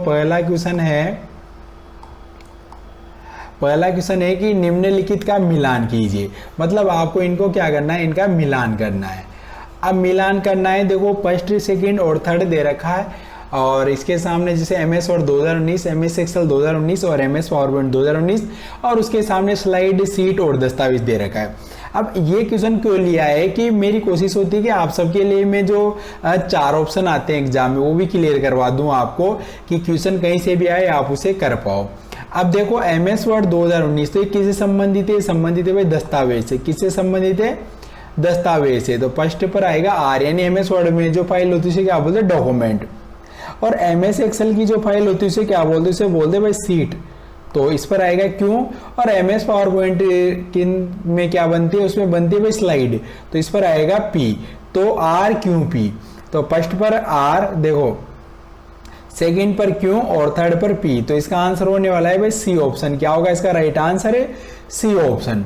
पहला क्वेश्चन है कि निम्नलिखित का मिलान कीजिए। मतलब आपको इनको क्या करना है, इनका मिलान करना है। अब मिलान करना है, देखो फर्स्ट, सेकंड और थर्ड दे रखा है और इसके सामने जैसे MS वर्ड 2019, MS एक्सेल 2019 और MS पावरपॉइंट 2019 और उसके सामने स्लाइड, शीट और दस्तावेज दे रखा है। अब ये क्वेश्चन क्यों लिया है कि मेरी कोशिश होती है कि आप सबके लिए मैं जो 4 ऑप्शन आते हैं एग्जाम में वो भी क्लियर करवा दूं आपको, कि क्वेश्चन कहीं से भी आए आप उसे कर पाओ। अब देखो MS वर्ड 2019 तो ये किससे संबंधित है, संबंधित है भाई दस्तावेज से। किससे संबंधित है, दस्तावेज से। तो फर्स्ट पर आएगा R, यानी MS वर्ड में जो फाइल होती है उसे क्या बोलते हैं, डॉक्यूमेंट। और MS एक्सेल की जो फाइल होती है उसे क्या बोलते हैं, उसे बोलते हैं भाई सीट। तो इस पर आएगा क्यों। और MS पावर पॉइंट में क्या बनती है, उसमें बनती है भाई स्लाइड, तो इस पर आएगा P। तो R क्यों P, तो फर्स्ट पर R देखो, सेकंड पर क्यों और थर्ड पर P। तो इसका आंसर होने वाला है भाई C ऑप्शन। क्या होगा इसका राइट आंसर है C ऑप्शन।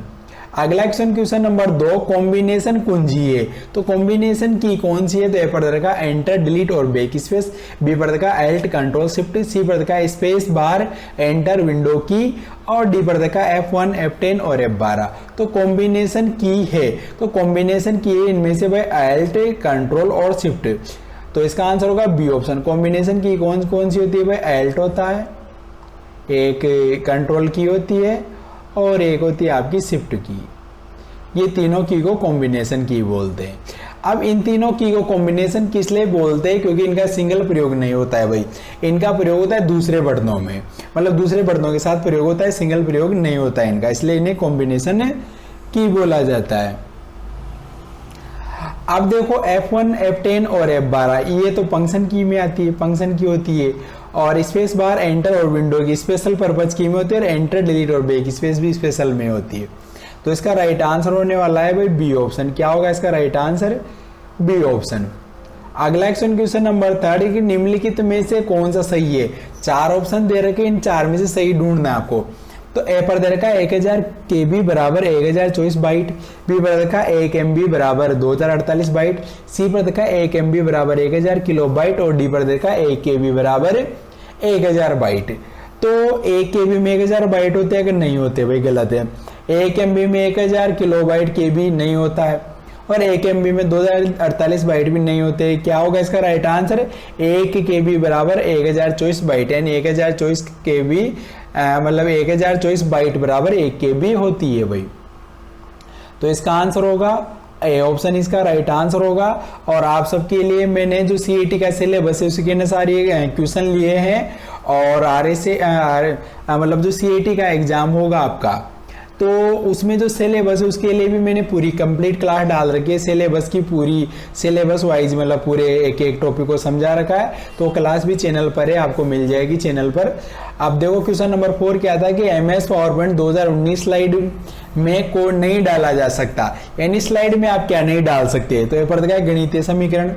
अगला क्वेश्चन नंबर 2, कॉम्बिनेशन कुंजी है। तो कॉम्बिनेशन की कौन सी है, तो ए पर का एंटर, डिलीट और बैक स्पेस, बी पर का एल्ट, कंट्रोल शिफ्ट, सी पर का स्पेस बार, एंटर, विंडो की और डी पर का F1, F10 और F12। तो कॉम्बिनेशन की है, तो कॉम्बिनेशन की है इनमें से भाई एल्ट, कंट्रोल और शिफ्ट। तो इसका आंसर होगा बी ऑप्शन। कॉम्बिनेशन की कौन कौन सी होती है भाई, एल्ट होता है, एक कंट्रोल की होती है और एक होती है आपकी शिफ्ट की। ये तीनों की को कॉम्बिनेशन की बोलते हैं। अब इन तीनों की को कॉम्बिनेशन किस लिए बोलते हैं, क्योंकि इनका सिंगल प्रयोग नहीं होता है भाई, इनका प्रयोग होता है दूसरे बटनों में, मतलब दूसरे बटनों के साथ प्रयोग होता है, सिंगल प्रयोग नहीं होता है इनका, इसलिए इन्हें कॉम्बिनेशन की बोला जाता है। अब देखो F1, F10 और F12 ये तो फंक्शन की में आती है, फंक्शन की होती है। और स्पेस बार, एंटर और विंडो की स्पेशल पर्पज की में होती है और एंटर, डिलीट और बैक स्पेस भी स्पेशल में होती है। तो इसका राइट आंसर होने वाला है भाई बी ऑप्शन। क्या होगा इसका राइट आंसर, बी ऑप्शन। अगला क्वेश्चन नंबर 3 कि निम्नलिखित में से कौन सा सही है। 4 ऑप्शन दे रखे, इन 4 में से सही ढूंढना है आपको। तो ए पर दे रखा है 1000 KB बराबर 1024 बाइट, बी पर देखा 1 MB बराबर 2048 बाइट, सी पर देखा 1 MB बराबर 1000 किलो बाइट और डी पर देखा 1 KB बराबर 1000 बाइट। तो 1 KB में 1000 बाइट होते हैं कि नहीं होते भाई, गलत है। 1 MB में 1000 किलो बाइट KB नहीं होता है और 1 MB में 2048 बाइट भी नहीं होते। क्या होगा इसका राइट आंसर, 1 KB बराबर 1024 बाइट, यानी 1024 KB मतलब 1024 बाइट बराबर 1 KB होती है भाई। तो इसका आंसर होगा ए ऑप्शन, इसका राइट आंसर होगा। और आप सबके लिए मैंने जो CET का सिलेबस है उसके अनुसार ये क्वेश्चन लिए हैं और मतलब जो CET का एग्जाम होगा आपका, तो उसमें जो सिलेबस है उसके लिए भी मैंने पूरी कंप्लीट क्लास डाल रखी है। सिलेबस की पूरी सिलेबस वाइज मतलब पूरे एक एक टॉपिक को समझा रखा है, तो क्लास भी चैनल पर है, आपको मिल जाएगी चैनल पर। अब देखो क्वेश्चन नंबर 4 क्या था कि MS पावरपॉइंट 2019 स्लाइड में कोड नहीं डाला जा सकता, यानी स्लाइड में आप क्या नहीं डाल सकते। तो ये पढ़ता है गणितीय समीकरण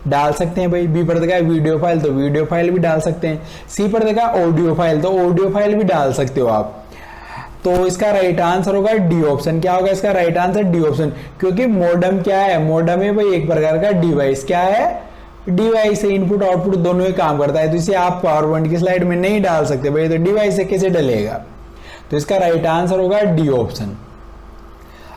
डाल सकते हैं भाई, बी पर देखा वीडियो फाइल तो वीडियो फाइल भी डाल सकते हैं, सी पर देखा ऑडियो फाइल तो ऑडियो फाइल भी डाल सकते हो आप। तो इसका राइट आंसर होगा डी ऑप्शन। क्या होगा इसका राइट आंसर, डी ऑप्शन। क्योंकि मॉडम क्या है, मॉडम है भाई एक प्रकार का डिवाइस। क्या है, डिवाइस है, इनपुट आउटपुट दोनों ही काम करता है, तो इसे आप पावर पॉइंट की स्लाइड में नहीं डाल सकते भाई, तो डिवाइस है कैसे डलेगा। तो इसका राइट आंसर होगा डी ऑप्शन।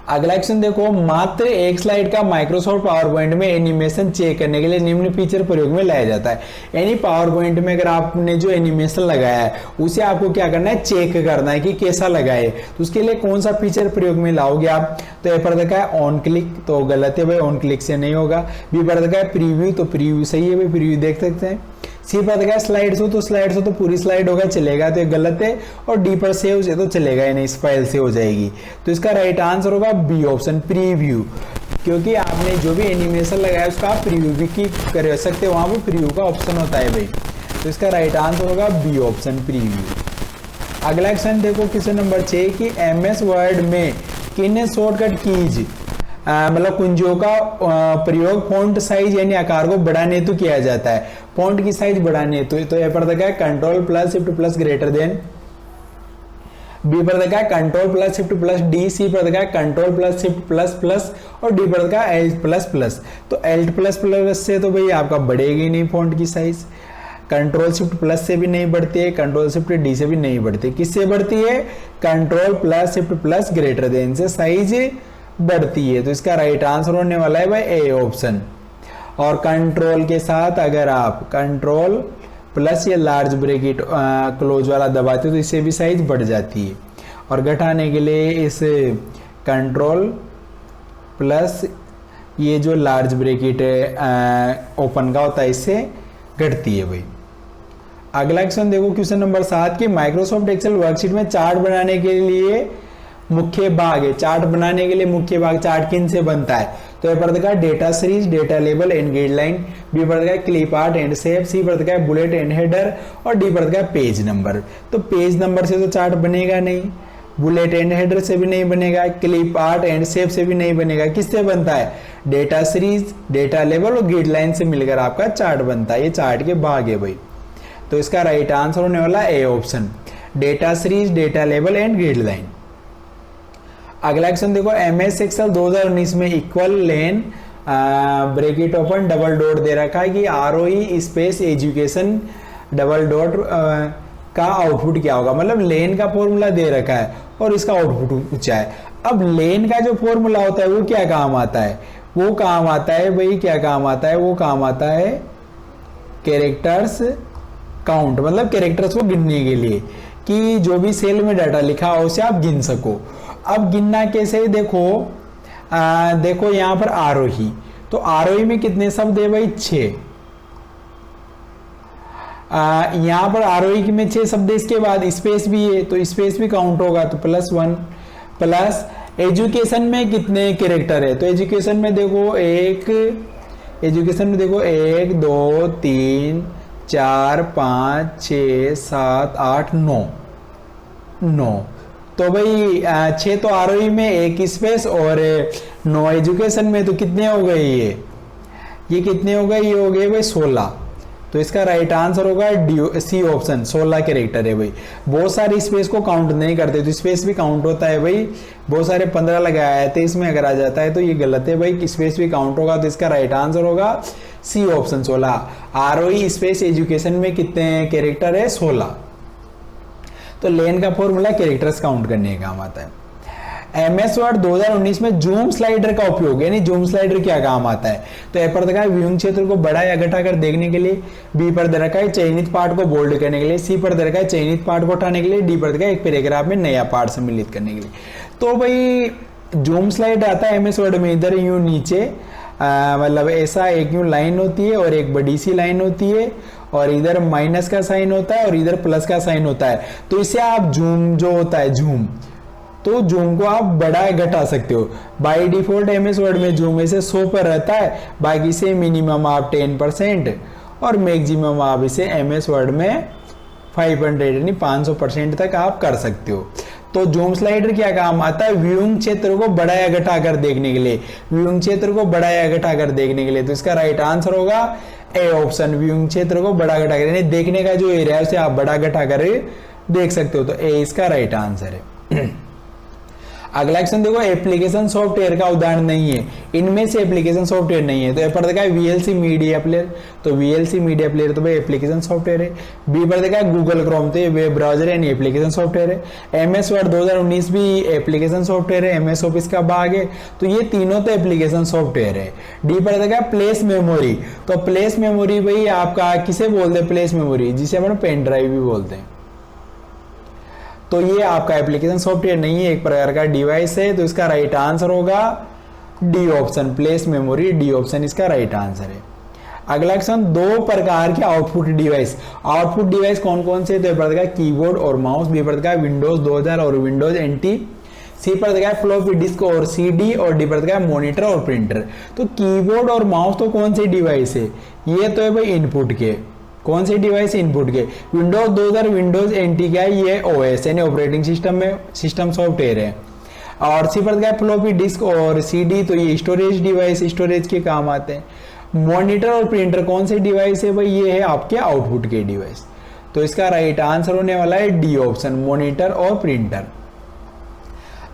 अगला क्वेश्चन देखो, मात्र एक स्लाइड का माइक्रोसॉफ्ट पावर पॉइंट में एनिमेशन चेक करने के लिए निम्न फीचर प्रयोग में लाया जाता है। यानी पावर पॉइंट में अगर आपने जो एनिमेशन लगाया है उसे आपको क्या करना है, चेक करना है कि कैसा लगा है। तो उसके लिए कौन सा फीचर प्रयोग में लाओगे आप। तो ए पर देखा है ऑन क्लिक, तो गलत है भाई, ऑन क्लिक से नहीं होगा। बी पर देखा है प्रीव्यू, तो प्रीव्यू सही है भाई, प्रीव्यू देख सकते हैं। सी पर देखा है स्लाइड्स हो, तो स्लाइड्स हो तो पूरी स्लाइड होगा चलेगा, तो ये गलत है। और डी पर सेव से तो चलेगा ही नहीं, इस फाइल से हो जाएगी। तो इसका राइट आंसर होगा बी ऑप्शन, प्रीव्यू। क्योंकि आपने जो भी एनिमेशन लगाया उसका आप प्रीव्यू भी कर सकते हो, वहां पर प्रीव्यू का ऑप्शन होता है भाई। तो इसका राइट आंसर होगा बी ऑप्शन, प्रीव्यू। अगला क्वेश्चन देखो क्वेश्चन नंबर 6 कि MS वर्ड में किन शॉर्टकट कीज मतलब कुंजियों का प्रयोग फॉन्ट साइज यानी आकार को बढ़ाने हेतु किया जाता है। फॉन्ट की साइज बढ़ाने हेतु तो ये पर देखा है control plus shift plus greater than, B पर देखा है control plus shift plus D, C पर देखा है control plus shift plus plus और डी पर देखा है एल्ट प्लस प्लस। तो एल्ट प्लस प्लस से तो भाई आपका बढ़ेगी नहीं फॉन्ट की साइज। कंट्रोल शिफ्ट प्लस से भी नहीं बढ़ती है, कंट्रोल शिफ्ट डी से भी नहीं बढ़ती, किससे बढ़ती है? Control plus shift plus greater then से साइज बढ़ती है। तो इसका राइट आंसर होने वाला है भाई ए ऑप्शन। और कंट्रोल के साथ अगर आप कंट्रोल प्लस ये लार्ज ब्रैकेट क्लोज वाला दबाते हो तो इससे भी साइज बढ़ जाती है। और घटाने के लिए इस कंट्रोल प्लस ये जो लार्ज ब्रैकेट ओपन का होता है इससे घटती है भाई। अगला क्वेश्चन देखो, क्वेश्चन नंबर 7 की माइक्रोसॉफ्ट एक्सेल वर्कशीट में चार्ट बनाने के लिए मुख्य भाग है। चार्ट बनाने के लिए मुख्य भाग चार्ट किन से बनता है? तो ये पढ़ देगा data series, data label and guideline, B पढ़ देगा clip art and shape, C पढ़ देगा बुलेट एंड हेडर और डी पढ़ देगा पेज नंबर। तो पेज नंबर से तो चार्ट बनेगा नहीं, बुलेट एंड हेडर से भी नहीं बनेगा, क्लिप आर्ट एंड शेप से भी नहीं बनेगा। किससे बनता है? डेटा सीरीज, डेटा लेबल और गाइडलाइन से मिलकर आपका चार्ट बनता है। ये चार्ट के भाग है भाई। तो इसका राइट आंसर होने वाला A option, data series, data label and guideline. अगला क्वेश्चन देखो, एमएस एक्सेल 2019 में इक्वल लेन ब्रैकेट ओपन डबल डॉट दे रखा है कि ROE space education double dot का आउटपुट क्या होगा। मतलब लेन का फॉर्मूला दे रखा है और इसका आउटपुट ऊंचा है। अब लेन का जो फॉर्मूला होता है वो क्या काम आता है? वो काम आता है भाई, क्या काम आता है? वो काम आता है कैरेक्टर्स काउंट, मतलब कैरेक्टर्स को गिनने के लिए कि जो भी सेल में डाटा लिखा हो उसे आप गिन सको। अब गिनना कैसे? देखो देखो यहां पर आरोही, तो आरोही में कितने शब्द है भाई? 6। यहां पर आरोही में 6 शब्द है। इसके बाद स्पेस भी है तो स्पेस भी काउंट होगा, तो +1 प्लस एजुकेशन में कितने कैरेक्टर है? तो एजुकेशन में देखो 1 1 2 3 4 5 6 7 8 9। तो भाई 6 तो आरोही में, 1 स्पेस और 9 एजुकेशन में, तो कितने हो गए ये कितने हो गए? ये हो गए भाई 16। तो इसका राइट आंसर होगा डी, सी ऑप्शन, 16 कैरेक्टर है भाई। बहुत सारे स्पेस को काउंट नहीं करते तो स्पेस भी काउंट होता है भाई। बहुत सारे 15 लगाया है, 23 में अगर आ जाता है तो ये गलत है भाई, स्पेस भी काउंट होगा। तो इसका राइट आंसर होगा C option 16। ROE space education में कितने कैरेक्टर है? 16। तो लेन का फॉर्मूला कैरेक्टर्स काउंट करने का काम आता है। एमएस वर्ड 2019 में जूम स्लाइडर का उपयोग, यानी जूम स्लाइडर क्या काम आता है? तो ए पर देखा है व्यूइंग क्षेत्र को बड़ा या घटा कर देखने के लिए, बी पर दे रखा है चयनित पार्ट को बोल्ड करने के लिए, सी पर दे रखा है चयनित पार्ट को उठाने के लिए, डी पर देखा है एक पैराग्राफ में नया पार्ट सम्मिलित करने के लिए। तो भाई जूम स्लाइड आता है एमएस वर्ड में, इधर यूं नीचे मतलब ऐसा एक यूं लाइन होती है और एक बड़ी सी लाइन होती है और इधर माइनस का साइन होता है और इधर प्लस का साइन होता है। तो इसे आप जूम जो होता है जूम, तो जूम को आप बड़ा घटा सकते हो। बाय डिफॉल्ट एमएस वर्ड में जूम इसे 100 पर रहता है, बाकी से मिनिमम आप 10% और मैक्सिमम आप इसे एमएस वर्ड में 500 यानी 500% तक आप कर सकते हो। तो जूम स्लाइडर क्या काम आता है? व्यूइंग क्षेत्र को बड़ा या घटा कर देखने के लिए, व्यूइंग क्षेत्र को बड़ा या घटा कर देखने के लिए। तो इसका राइट आंसर होगा ए ऑप्शन, व्यूइंग क्षेत्र को बड़ा घटा कर, यानी देखने का जो एरिया है उसे आप बड़ा घटा कर देख सकते हो। तो ए इसका राइट आंसर है। अगला क्वेश्चन देखो, एप्लीकेशन सॉफ्टवेयर का उदाहरण नहीं है, इनमें से एप्लीकेशन सॉफ्टवेयर नहीं है। तो ए पर देखा है वीएलसी मीडिया प्लेयर, तो वीएलसी मीडिया प्लेयर तो भाई एप्लीकेशन सॉफ्टवेयर है। बी पर देखा है गूगल क्रोम, तो ये वेब ब्राउजर है, यानी एप्लीकेशन सॉफ्टवेयर है। एमएस वर्ड 2019 भी एप्लीकेशन सॉफ्टवेयर है, एमएस ऑफिस का भाग है, तो ये तीनों तो एप्लीकेशन सॉफ्टवेयर है। डी पर देखा है प्लेस मेमोरी, तो प्लेस मेमोरी भाई आपका किसे बोलते हैं? प्लेस मेमोरी, जिसे अपन पेन ड्राइव भी बोलते हैं। तो ये आपका एप्लीकेशन सॉफ्टवेयर नहीं है, एक प्रकार का डिवाइस है। तो इसका राइट आंसर होगा D option, place memory, D option इसका राइट आंसर है। अगला क्वेश्चन, 2 प्रकार के आउटपुट डिवाइस, आउटपुट डिवाइस कौन कौन से? तो पढ़ कीबोर्ड और माउस, बी पढ़ विंडोज 2000 और विंडोज एनटी, सी पर देखा है फ्लॉपी डिस्क और सीडी और डी पर देखा है मॉनिटर और प्रिंटर। तो कीबोर्ड और माउस तो कौन से डिवाइस है? ये तो है भाई इनपुट के, कौन से डिवाइस इनपुट के? विंडोज 2000 विंडोज एनटी का है, ये ओएस यानी ऑपरेटिंग सिस्टम में सिस्टम सॉफ्टवेयर है। और सी पर देखा है फ्लॉपी डिस्क और सीडी, तो ये स्टोरेज डिवाइस, स्टोरेज के काम आते हैं। मॉनिटर और प्रिंटर कौन से डिवाइस है भाई? ये है आपके आउटपुट के डिवाइस। तो इसका राइट आंसर होने वाला है डी ऑप्शन, मॉनिटर और प्रिंटर।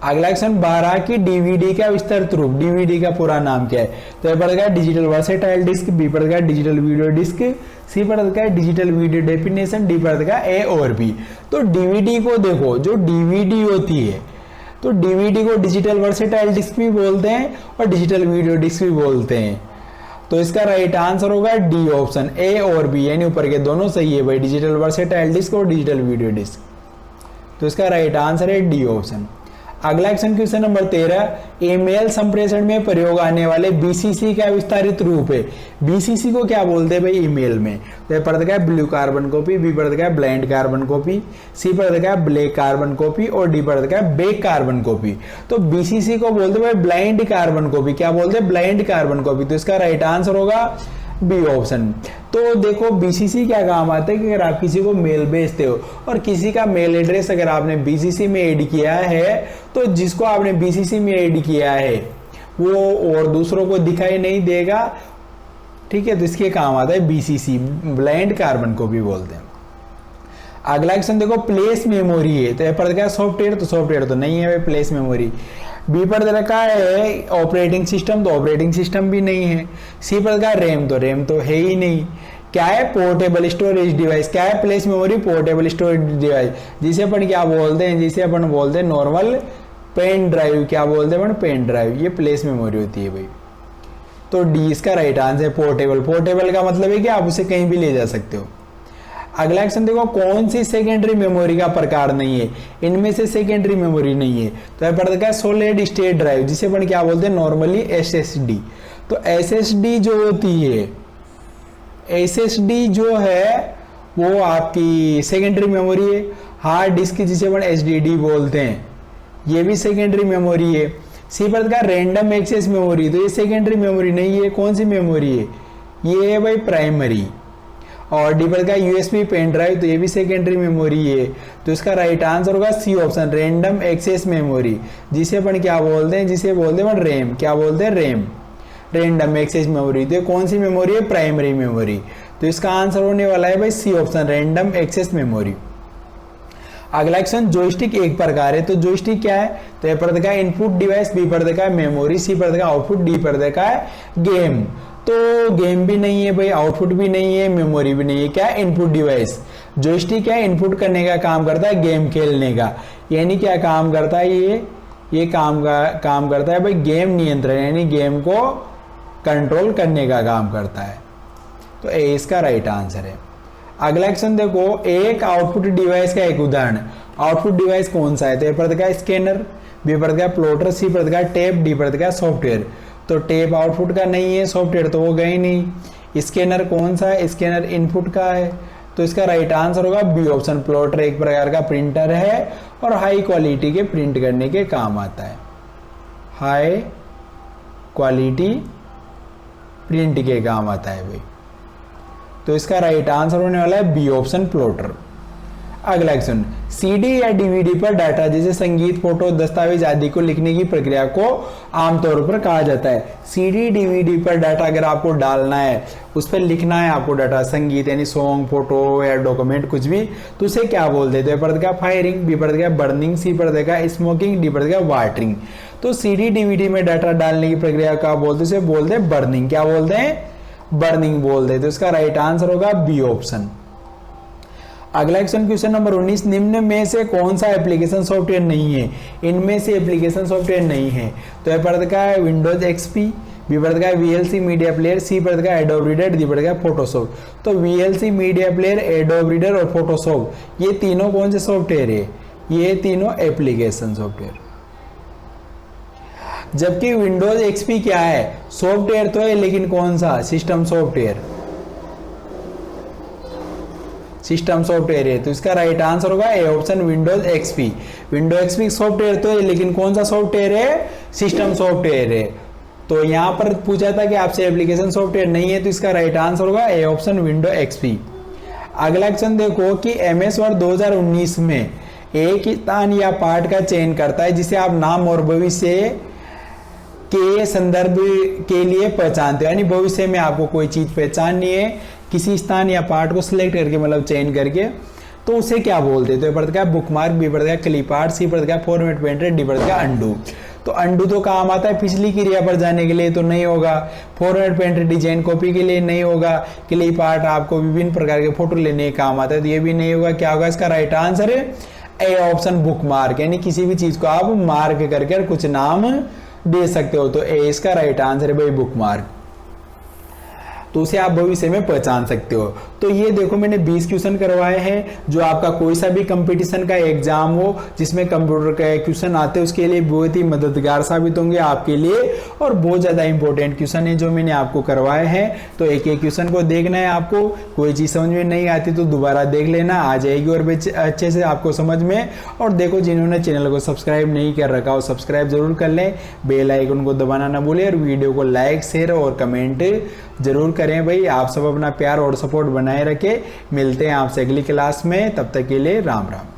अगला क्वेश्चन, 12 की डीवीडी का विस्तृत रूप, डीवीडी का पूरा नाम क्या है? तो ये पड़ेगा डिजिटल वर्सेटाइल डिस्क, बी पड़ेगा डिजिटल वीडियो डिस्क, सी पर आता है डिजिटल वीडियो डेफिनेशन, डी पर आता है ए और बी। तो डीवीडी को देखो, जो डीवीडी होती है तो डीवीडी को डिजिटल वर्सेटाइल डिस्क भी बोलते हैं और डिजिटल वीडियो डिस्क भी बोलते हैं। तो इसका राइट आंसर होगा डी ऑप्शन, ए और बी यानी ऊपर के दोनों सही है भाई, डिजिटल वर्सेटाइल डिस्क और डिजिटल वीडियो डिस्क। तो इसका राइट आंसर है डी ऑप्शन। अगला क्वेश्चन नंबर 13, ईमेल संप्रेषण में प्रयोग आने वाले बीसीसी का विस्तारित रूप है। बीसीसी को क्या बोलते हैं भाई ईमेल में? तो ये पढ़ता है ब्लू कार्बन कॉपी, बी पढ़ता है ब्लाइंड कार्बन कॉपी, सी पढ़ता है ब्लैक कार्बन कॉपी और डी पढ़ता है बेक कार्बन कॉपी। तो बीसीसी को बोलते हैं ब्लाइंड कार्बन कॉपी। क्या बोलते हैं? Blind carbon copy. तो इसका राइट आंसर होगा बी ऑप्शन। तो देखो बीसीसी क्या काम आता है कि अगर आप किसी को मेल भेजते हो और किसी का मेल एड्रेस अगर आपने बीसीसी में ऐड किया है तो जिसको आपने बीसीसी में ऐड किया है वो और दूसरों को दिखाई नहीं देगा, ठीक है। तो इसके काम आता है बीसीसी, ब्लाइंड कार्बन को भी बोलते हैं। अगला क्वेश्चन देखो, प्लेस मेमोरी है तो ये पढ़ गया सॉफ्टवेयर, तो सॉफ्टवेयर तो नहीं है प्लेस मेमोरी। बी पर दे रखा है ऑपरेटिंग सिस्टम, तो ऑपरेटिंग सिस्टम भी नहीं है। सी पर दे रैम, तो रैम तो है ही नहीं। क्या है? Portable storage device. क्या है? Place memory portable storage device, जिसे अपन क्या बोलते हैं? जिसे अपन बोलते हैं नॉर्मल पेन ड्राइव। क्या बोलते हैं अपन? Pen drive. ये प्लेस मेमोरी होती है भाई। तो डी इसका राइट आंसर है पोर्टेबल। पोर्टेबल का मतलब है कि आप उसे कहीं भी ले जा सकते हो। अगला क्वेश्चन देखो, कौन सी सेकेंडरी मेमोरी का प्रकार नहीं है? इनमें से सेकेंडरी मेमोरी नहीं है। तो यह पड़ता है सॉलिड स्टेट ड्राइव, जिसे अपन क्या बोलते हैं नॉर्मली एसएसडी। तो एसएसडी जो होती है, एसएसडी जो है वो आपकी सेकेंडरी मेमोरी है। हार्ड डिस्क जिसे अपन एचडीडी बोलते हैं, ये भी सेकेंडरी मेमोरी है। सी पर का रैंडम एक्सेस मेमोरी, तो ये सेकेंडरी मेमोरी नहीं है। कौन सी मेमोरी है? ये है भाई प्राइमरी। और डी पर का यूएसबी पेन ड्राइव, तो ये भी सेकेंडरी मेमोरी है। तो इसका राइट आंसर होगा C option, random access memory, जिसे अपन क्या बोलते हैं? जिसे बोलते हैं रैम। क्या बोलते हैं? RAM, random access memory. तो कौन सी मेमोरी है? Primary memory. तो इसका आंसर होने वाला है भाई C option, random access memory. अगला क्वेश्चन, जॉयस्टिक एक प्रकार है, तो जॉयस्टिक क्या है? तो ए पर देखा है इनपुट डिवाइस, बी पर देखा है मेमोरी, सी पर देखा आउटपुट, डी पर देखा है गेम। तो गेम भी नहीं है भाई, आउटपुट भी नहीं है, मेमोरी भी नहीं है। क्या है? Input device. जॉयस्टिक क्या है? इनपुट करने का काम करता है, गेम खेलने का। यानी क्या काम करता है? ये काम करता है भाई गेम नियंत्रण, यानी गेम को कंट्रोल करने का काम करता है। तो ए इसका राइट आंसर है। अगला क्वेश्चन देखो, एक आउटपुट डिवाइस का एक उदाहरण। आउटपुट डिवाइस कौन सा है? तो ए पर देखा स्कैनर, बी पर देखा प्लॉटर, सी पर देखा टेप, डी पर देखा सॉफ्टवेयर। तो टेप आउटपुट का नहीं है, सॉफ्टवेयर तो वो गई नहीं। स्कैनर कौन सा है? स्कैनर इनपुट का है। तो इसका राइट आंसर होगा बी ऑप्शन, प्लॉटर एक प्रकार का प्रिंटर है और हाई क्वालिटी के प्रिंट करने के काम आता है। हाई क्वालिटी प्रिंट के काम आता है भाई। तो इसका राइट आंसर होने वाला है बी ऑप्शन, प्लॉटर। अगला क्वेश्चन, सीडी या डीवीडी पर डाटा जैसे संगीत, फोटो, दस्तावेज आदि को लिखने की प्रक्रिया को आमतौर पर कहा जाता है। सीडी डीवीडी पर डाटा अगर आपको डालना है, उस पर लिखना है आपको डाटा, संगीत यानी सॉन्ग, फोटो या डॉक्यूमेंट कुछ भी, तो उसे क्या बोल देते हैं? पर फायरिंग, बी पर बर्निंग, सी पर स्मोकिंग, डी पर वाटरिंग। तो सीडी डीवीडी में डाटा डालने की प्रक्रिया का बोलते उसे बोलते हैं बर्निंग। क्या बोलते हैं? बर्निंग बोल देते। तो इसका राइट आंसर होगा बी ऑप्शन। अगला क्वेश्चन नंबर 19, निम्न में से कौन सा एप्लीकेशन सॉफ्टवेयर नहीं है? इनमें से एप्लीकेशन सॉफ्टवेयर नहीं है। तो ये पढ़ता है विंडोज एक्सपी, बी पढ़ता है वीएलसी मीडिया प्लेयर, सी पढ़ता है एडोब रीडर, डी पढ़ता है फोटोशॉप। तो VLC media player, adobe reader और फोटोशॉप, ये तीनों कौन से सॉफ्टवेयर है? ये तीनों एप्लीकेशन सॉफ्टवेयर। जबकि विंडोज एक्सपी क्या है? सॉफ्टवेयर तो है, लेकिन कौन सा? सिस्टम सॉफ्टवेयर, सिस्टम सॉफ्टवेयर है। तो इसका राइट आंसर होगा A option, Windows XP. Windows XP software तो है, लेकिन कौन सा सॉफ्टवेयर है? सिस्टम सॉफ्टवेयर है। तो यहां पर पूछा था कि आपसे एप्लीकेशन सॉफ्टवेयर नहीं है, तो इसका राइट आंसर होगा ए ऑप्शन, विंडोज एक्सपी। अगला क्वेश्चन देखो कि एमएस वर्ड 2019 में एक स्थान या पार्ट का चयन करता है जिसे आप नाम और भविष्य के संदर्भ के लिए पहचानते हो। यानी भविष्य में आपको कोई चीज पहचाननी है, किसी स्थान या पार्ट को सिलेक्ट करके, मतलब चयन करके, तो उसे क्या बोलते हैं? तो पढ़ता है बुकमार्क, बी पढ़ता है क्लिप आर्ट, सी पढ़ता है फॉर्मेट पेंटर, डी पढ़ता है अंडू। तो अंडू तो काम आता है पिछली क्रिया पर जाने के लिए, तो नहीं होगा। फॉरवर्ड पेंट डिजाइन कॉपी के लिए नहीं होगा। क्ले पार्ट आपको विभिन्न प्रकार के फोटो लेने का काम आता है, तो ये भी नहीं होगा। क्या होगा इसका राइट आंसर है ए ऑप्शन, बुक मार्क, यानी किसी भी चीज को आप मार्क करके कुछ नाम दे सकते हो, तो ए इसका राइट आंसर है भाई बुक मार्क। तो उसे आप भविष्य में पहचान सकते हो। तो ये देखो मैंने 20 क्वेश्चन करवाए हैं, जो आपका कोई सा भी कंपटीशन का एग्जाम हो जिसमें कंप्यूटर का क्वेश्चन आते हैं उसके लिए बहुत ही मददगार साबित होंगे आपके लिए, और बहुत ज्यादा इंपॉर्टेंट क्वेश्चन है जो मैंने आपको करवाए हैं। तो एक एक क्वेश्चन को देखना है आपको, कोई चीज समझ में नहीं आती तो दोबारा देख लेना, आ जाएगी और अच्छे से आपको समझ में। और देखो जिन्होंने चैनल को सब्सक्राइब नहीं कर रखा हो सब्सक्राइब जरूर कर लें, बेल आइकन को दबाना ना भूलें, और वीडियो को लाइक शेयर और कमेंट जरूर करें भाई। आप सब अपना प्यार और सपोर्ट बनाए रखें। मिलते हैं आपसे अगली क्लास में, तब तक के लिए राम राम।